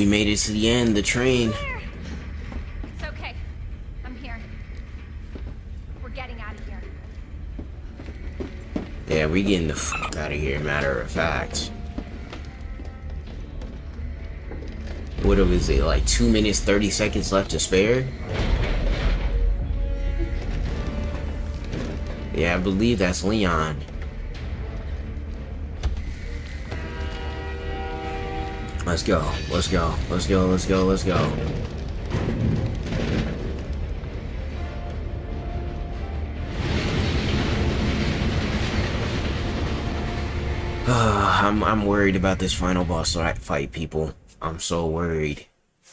We made it to the end, the train. It's okay. I'm here. We're getting out of here. Yeah, we getting the fuck out of here, matter of fact. What is it, like 2 minutes, 30 seconds left to spare? Yeah, I believe that's Leon. Let's go, let's go, let's go, let's go, let's go. I'm worried about this final boss fight, people. I'm so worried.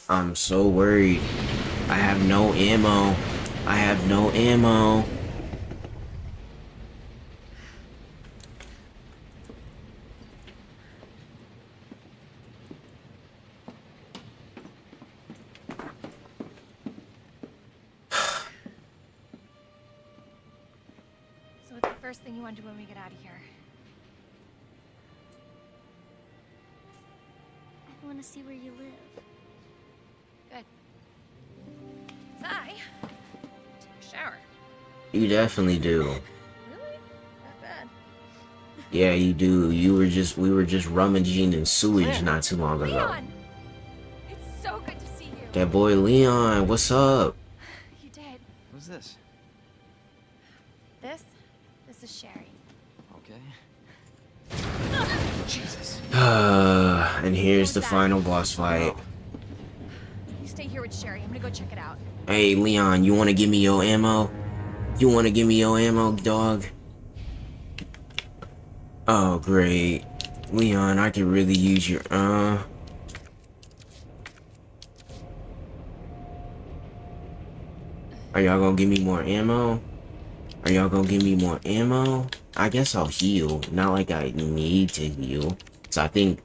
I'm so worried. I have no ammo. I have no ammo. So what's the first thing you want to do when we get out of here? I want to see where you live. Good. I take a shower. You definitely do. Really? Not bad. Yeah, you do. We were just rummaging in sewage not too long ago. Leon! It's so good to see you. That boy Leon, what's up? You did. Who's this? This is Sherry. Okay. Jesus. And here's the final boss fight. You stay here with Sherry. I'm gonna go check it out. Hey Leon, you wanna give me your ammo? You wanna give me your ammo, dog? Oh great. Leon, I could really use your Are y'all gonna give me more ammo? Are y'all gonna give me more ammo? I guess I'll heal. Not like I need to heal. So I think